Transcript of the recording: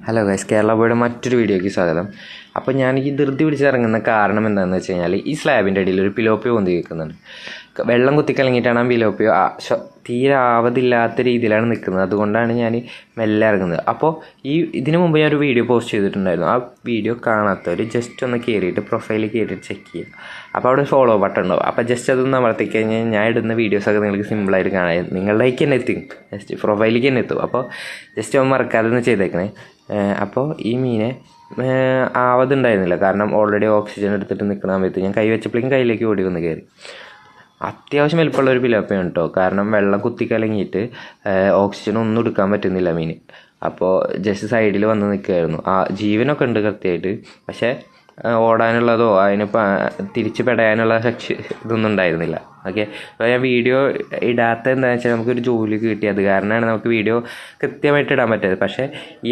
Hello guys, Kerala ബോയുടെ മറ്റൊരു വീഡിയോയ്ക്ക് സ്വാഗതം. അപ്പോൾ ഞാൻ ഈ ധൃതി പിടിച്ചിറങ്ങുന്ന കാരണം എന്താണെന്ന് വെച്ച് കഴിഞ്ഞാൽ, ഈ സ്ലാബിൻ്റെ അടിയിൽ ഒരു പിലോപ്പിയോ പൊന്തി നിൽക്കുന്നുണ്ട്. വെള്ളം കുത്തിക്കലങ്ങിയിട്ടാണ് ആ പിലോപ്പിയോ തീരെ ആവതില്ലാത്ത രീതിയിലാണ് നിൽക്കുന്നത്. അതുകൊണ്ടാണ് ഞാൻ മെല്ലെ ഇറങ്ങുന്നത്. അപ്പോൾ ഇതിനു മുമ്പ് ഞാനൊരു വീഡിയോ പോസ്റ്റ് ചെയ്തിട്ടുണ്ടായിരുന്നു. ആ വീഡിയോ കാണാത്തവർ ജസ്റ്റ് ഒന്ന് കയറിയിട്ട് പ്രൊഫൈലിൽ കയറിയിട്ട് ചെക്ക് ചെയ്യുക. അപ്പോൾ അവിടെ ഫോളോ ബട്ടൺ ഉണ്ടാവും. അപ്പോൾ ജസ്റ്റ് അതൊന്ന് അമർത്തി കഴിഞ്ഞാൽ ഞാൻ ഇടുന്ന വീഡിയോസൊക്കെ നിങ്ങൾക്ക് സിമ്പിളായിട്ട് കാണാം. നിങ്ങളിലേക്ക് തന്നെ എത്തും, ജസ്റ്റ് പ്രൊഫൈലിലേക്ക് തന്നെ എത്തും. അപ്പോൾ ജസ്റ്റ് ഒന്ന് മറക്കാതെ ഒന്ന് ചെയ്തേക്കണേ. അപ്പോൾ ഈ മീനെ ആവതുണ്ടായിരുന്നില്ല, കാരണം ഓൾറെഡി ഓക്സിജൻ എടുത്തിട്ട് നിൽക്കുന്ന സമയത്ത് ഞാൻ കൈ വെച്ചപ്പോഴേക്കും കയ്യിലേക്ക് ഓടി വന്ന് കയറി. അത്യാവശ്യം വലിപ്പമുള്ള ഒരു പിലോപ്പിയാണ് കേട്ടോ, കാരണം വെള്ളം കുത്തിക്കലങ്ങിയിട്ട് ഓക്സിജൻ ഒന്നും എടുക്കാൻ പറ്റുന്നില്ല മീൻ. അപ്പോൾ ജസ്റ്റ് സൈഡിൽ വന്ന് നിൽക്കുകയായിരുന്നു. ജീവനൊക്കെ ഉണ്ട് കൃത്യമായിട്ട്, പക്ഷേ ഓടാനുള്ളതോ അതിന് തിരിച്ച് പെടയാനുള്ള ഇതൊന്നും ഉണ്ടായിരുന്നില്ല. ഓക്കെ, അപ്പോൾ ഞാൻ വീഡിയോ ഇടാത്ത എന്താണെന്ന് വെച്ചാൽ നമുക്കൊരു ജോലി കിട്ടി, അത് കാരണമാണ് നമുക്ക് വീഡിയോ കൃത്യമായിട്ട് ഇടാൻ പറ്റിയത്. പക്ഷേ ഈ